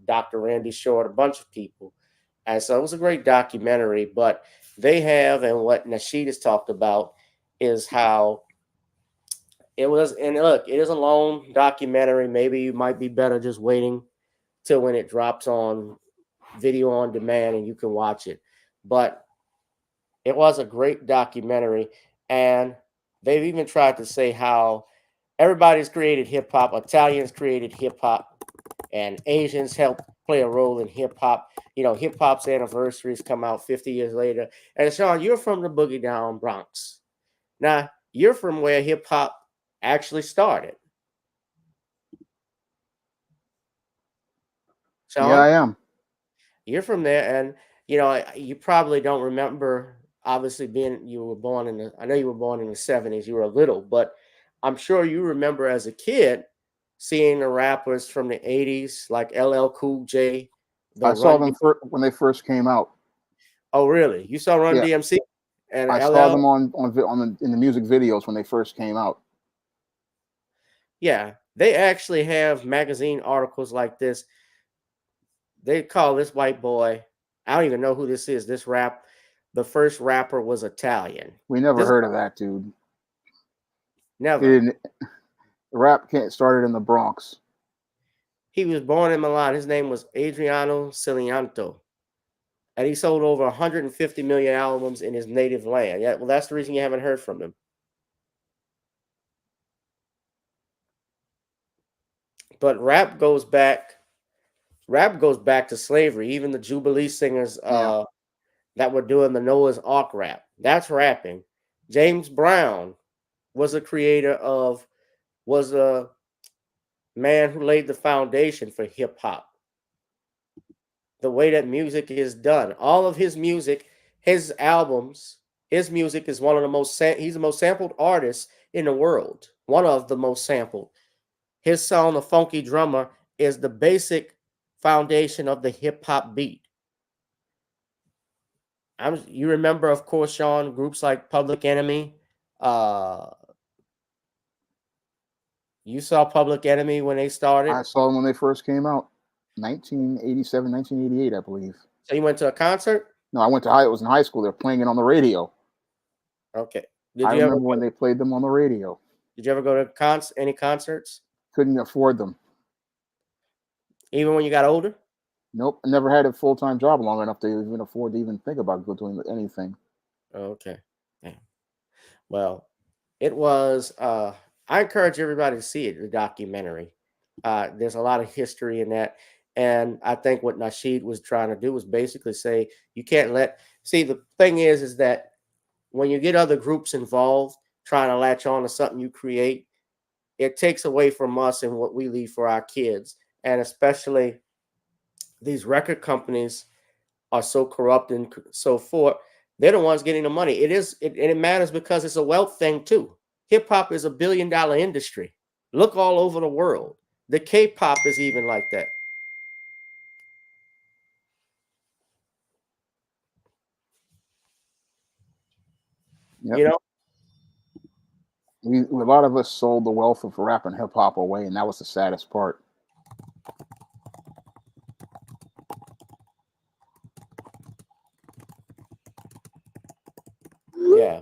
S1: Dr. Randy Short, a bunch of people. And so it was a great documentary. But they have, and what Nasheed has talked about is how it was. And look, it is a long documentary. Maybe you might be better just waiting till when it drops on video on demand and you can watch it. But it was a great documentary, and they've even tried to say how everybody's created hip hop. Italians created hip hop, and Asians helped play a role in hip hop. Hip hop's anniversaries come out 50 years later. And Sean, you're from the Boogie Down Bronx. Now, you're from where hip hop actually started.
S3: Yeah,
S1: Sean?
S3: I am.
S1: You're from there, and you probably don't remember. Obviously, you were born I know you were born in the '70s. You were little, but I'm sure you remember as a kid seeing the rappers from the '80s like LL Cool J, the
S3: I saw
S1: Run.
S3: them when they first came out.
S1: Oh, really? You saw Run
S3: Yeah,
S1: DMC and
S3: I saw them
S1: LL?
S3: in the music videos when they first came out.
S1: Yeah, they actually have magazine articles like this. They call this white boy. I don't even know who this is. The first rapper was Italian.
S3: We never
S1: This
S3: heard of that dude. He
S1: never.
S3: didn't. Rap can't started in the Bronx.
S1: He was born in Milan. His name was Adriano Cilianto, and he sold over 150 million albums in his native land. Yeah, well, that's the reason you haven't heard from him. But rap goes back. Rap goes back to slavery. Even the Jubilee singers
S3: Yeah.
S1: that were doing the Noah's Ark rap, that's rapping. James Brown was a creator of was a man who laid the foundation for hip hop. The way that music is done, all of his music, his albums, his music is one of the most. He's the most sampled artist in the world. One of the most sampled. His song, "The Funky Drummer," is the basic foundation of the hip hop beat. You remember, of course, Sean, groups like Public Enemy. Uh, you saw Public Enemy when they started.
S3: I saw them when they first came out, 1987, 1988, I believe.
S1: So you went to a concert?
S3: No, I went to high. It was in high school. They're playing it on the radio.
S1: Okay.
S3: I remember when they played them on the radio.
S1: Did you ever go to any concerts?
S3: Couldn't afford them.
S1: Even when you got older?
S3: Nope. I never had a full-time job long enough to even afford to even think about doing anything.
S1: Okay. Damn. Well, it was. I encourage everybody to see it. The documentary. There's a lot of history in that, and I think what Nasheed was trying to do was basically say you can't let. See, the thing is that when you get other groups involved trying to latch on to something you create, it takes away from us and what we leave for our kids, and especially these record companies are so corrupt and so forth. They're the ones getting the money. And it matters because it's a wealth thing too. Hip hop is a billion-dollar industry. Look all over the world. The K-pop is even like that.
S3: Yep.
S1: You know?
S3: A lot of us sold the wealth of rap and hip hop away, and that was the saddest part.
S1: Yeah.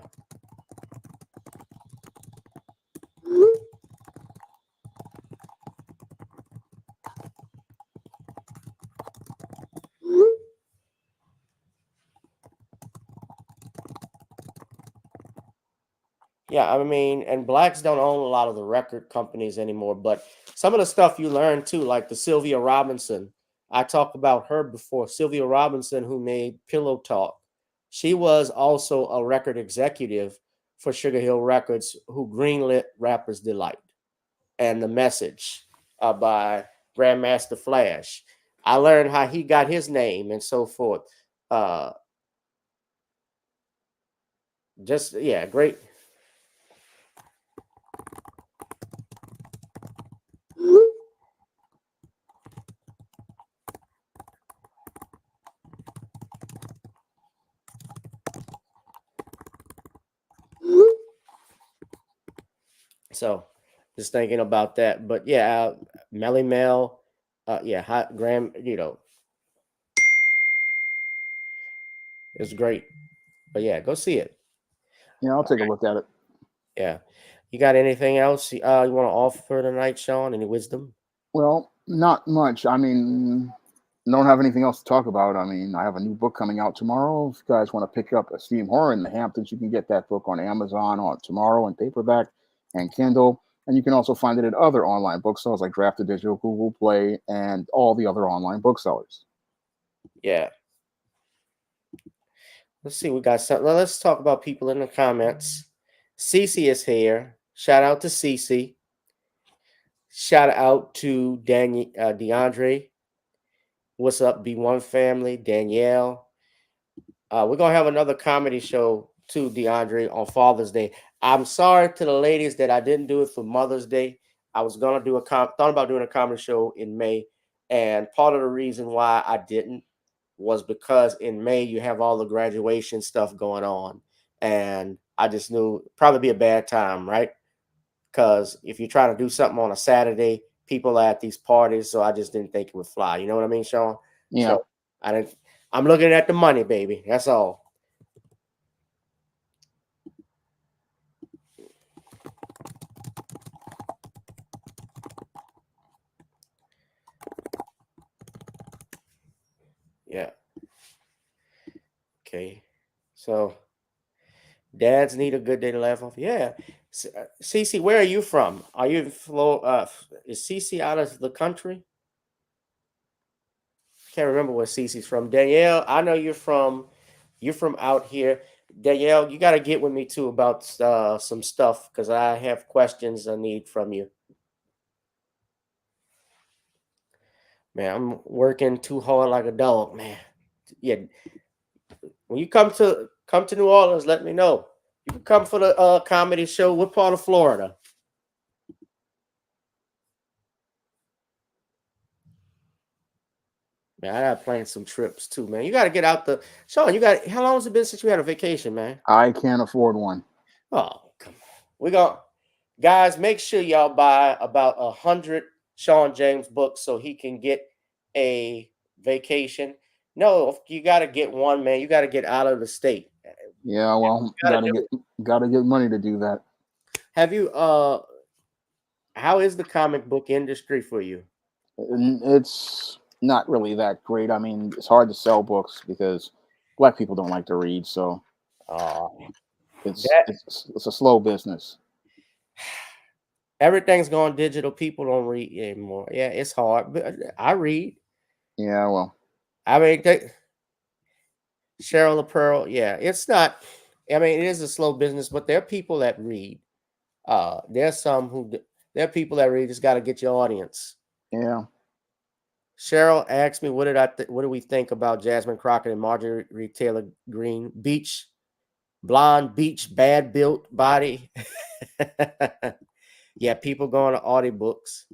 S1: Yeah, I mean, and blacks don't own a lot of the record companies anymore, but some of the stuff you learn too, like the Sylvia Robinson. I talked about her before. Sylvia Robinson, who made Pillow Talk. She was also a record executive for Sugar Hill Records, who greenlit Rapper's Delight and The Message by Grandmaster Flash. I learned how he got his name and so forth. Uh, yeah, great. So just thinking about that. But yeah, Melly Mel, yeah, hot Graham, it's great. But yeah, go see it.
S3: Yeah, I'll take a look at it.
S1: Yeah. You got anything else you want to offer tonight, Sean? Any wisdom?
S3: Well, not much. I mean, don't have anything else to talk about. I mean, I have a new book coming out tomorrow. If you guys want to pick up Esteem Horror in the Hamptons, you can get that book on Amazon on tomorrow in paperback and Kindle. And you can also find it at other online bookstores like Drafted Digital, Google Play, and all the other online booksellers.
S1: Yeah. Let's see. We got something. Let's talk about people in the comments. Cece is here. Shout out to Cece. Shout out to DeAndre. What's up, B1 family? Danielle. We're gonna have another comedy show too, DeAndre, on Father's Day. I'm sorry to the ladies that I didn't do it for Mother's Day. I was gonna do thought about doing a comedy show in May, and part of the reason why I didn't was because in May you have all the graduation stuff going on, and I just knew it'd probably be a bad time, right? Because if you try to do something on a Saturday, people are at these parties, so I just didn't think it would fly. You know what I mean, Sean?
S3: Yeah.
S1: So I didn't. I'm looking at the money, baby. That's all. Yeah. Okay. So dads need a good day to laugh off. Yeah. Cece, where are you from? Are you in Florida? Is Cece out of the country? Can't remember where Cece's from. Danielle, I know you're from out here. Danielle, you got to get with me too about some stuff because I have questions I need from you. Man, I'm working too hard like a dog, man. Yeah, when you come to New Orleans, let me know. You can come for the comedy show. What part of Florida? Man, I gotta plan some trips too, man. You gotta get out the Sean. You got how long has it been since you had a vacation, man?
S3: I can't afford one.
S1: Oh, come on. We going guys. Make sure y'all buy about 100 Sean James books so he can get a vacation. No, you gotta get one, man. You gotta get out of the state.
S3: Yeah, well,
S1: You gotta do it.
S3: gotta get money to do that.
S1: Have you how is the comic book industry for you?
S3: And it's not really that great. I mean, it's hard to sell books because black people don't like to read, so
S1: Uh
S3: it's
S1: that
S3: it's a slow business.
S1: everything's going digital. People don't read anymore. Yeah, it's hard. But I read.
S3: Yeah, well,
S1: I mean, Cheryl Pearl. Yeah, it's not. I mean, it is a slow business, but there are people that read. There's some there are people that read. Just got to get your audience.
S3: yeah.
S1: Cheryl asked me, what do we think about Jasmine Crockett and Marjorie Taylor Greene? Beach, blonde, beach, bad built body. Yeah, people going to audiobooks.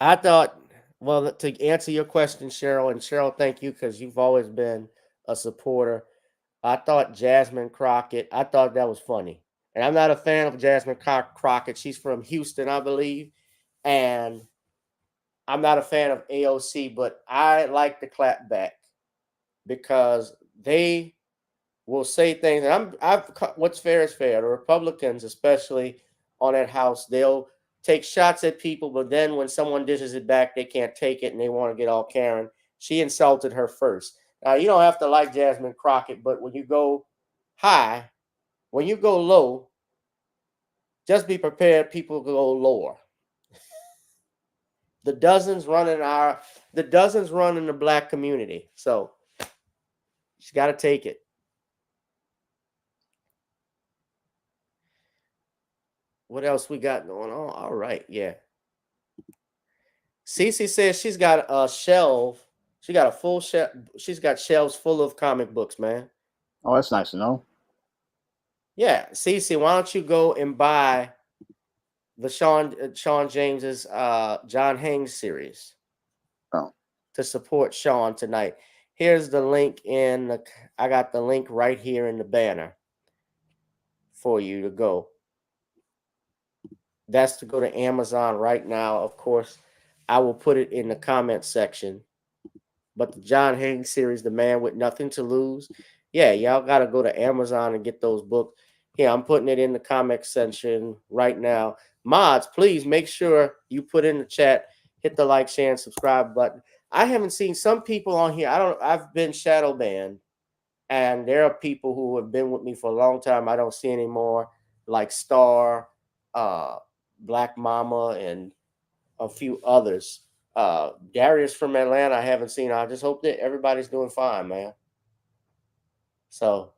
S1: I thought, well, to answer your question, Cheryl, and Cheryl, thank you because you've always been a supporter. I thought Jasmine Crockett, I thought that was funny. And I'm not a fan of Jasmine Crockett. She's from Houston, I believe. And I'm not a fan of AOC, but I like the clapback because they will say things. And what's fair is fair. The Republicans, especially on that house, they'll take shots at people, but then when someone dishes it back, they can't take it and they want to get all Karen. She insulted her first. Now you don't have to like Jasmine Crockett, but when you go high, when you go low, just be prepared. People go lower. The dozens run in the black community. So she's got to take it. What else we got going on? All right, yeah. Cece says she's got a shelf. She got a full shelf. She's got shelves full of comic books, man.
S3: Oh, that's nice to know.
S1: Yeah, Cece, why don't you go and buy the Sean James's John Haynes series
S3: Oh,
S1: to support Sean tonight? Here's the link I got the link right here in the banner for you to go. That's to go to Amazon right now. Of course, I will put it in the comment section. But the John Haynes series, The Man with Nothing to Lose, yeah, y'all got to go to Amazon and get those books. Yeah, I'm putting it in the comment section right now. Mods, please make sure you put in the chat, hit the like, share, and subscribe button. I haven't seen some people on here. I've been shadow banned, and there are people who have been with me for a long time. I don't see anymore, like Star, uh, Black Mama, and a few others. Darius from Atlanta, I haven't seen. I just hope that everybody's doing fine, man. So,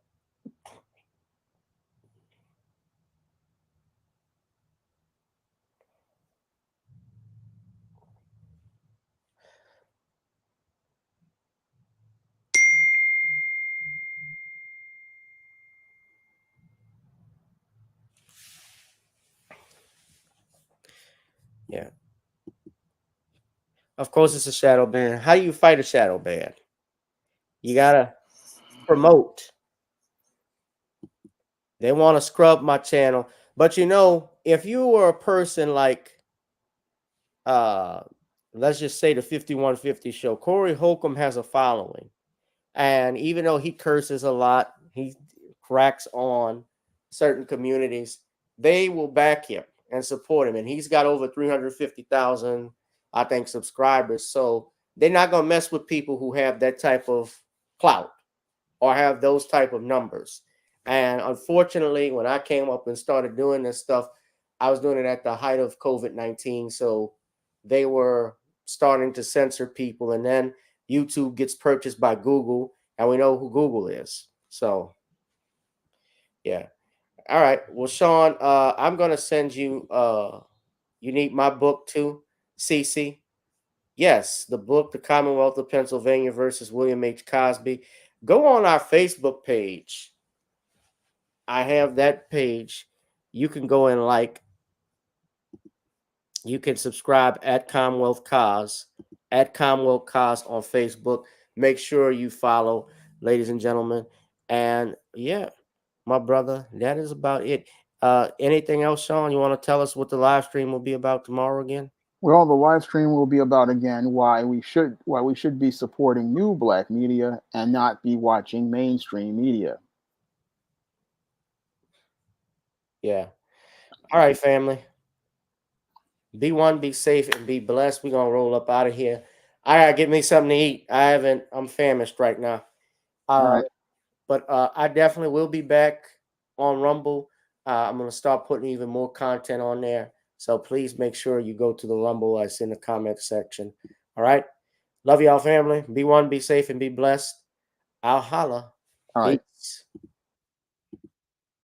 S1: yeah. Of course, it's a shadow ban. How do you fight a shadow ban? You gotta promote. They want to scrub my channel, but if you were a person like, uh, let's just say the 5150 show, Corey Holcomb has a following. And even though he curses a lot, he cracks on certain communities, they will back him. and support him. And he's got over 350,000, I think, subscribers. So they're not going to mess with people who have that type of clout or have those type of numbers. And unfortunately, when I came up and started doing this stuff, I was doing it at the height of COVID-19. So they were starting to censor people. And then YouTube gets purchased by Google, and we know who Google is. So, yeah. All right. Well, Sean, I'm going to send you, you need my book too, CC. Yes, the book, The Commonwealth of Pennsylvania versus William H. Cosby. Go on our Facebook page. I have that page. You can go and like, you can subscribe at Commonwealth Cause, at Commonwealth Cause on Facebook. Make sure you follow, ladies and gentlemen. And yeah, my brother, that is about it. Anything else, Sean? You want to tell us what the live stream will be about tomorrow again?
S3: Well, the live stream will be about again why we should be supporting new black media and not be watching mainstream media.
S1: Yeah. All right, family. Be one, be safe, and be blessed. We're gonna roll up out of here. I gotta get me something to eat. I'm famished right now.
S3: All right.
S1: But I definitely will be back on Rumble. I'm gonna start putting even more content on there. So please make sure you go to the Rumble. It's in the comment section. All right. Love y'all, family. Be one, be safe, and be blessed. I'll holla.
S3: All right.
S1: Peace.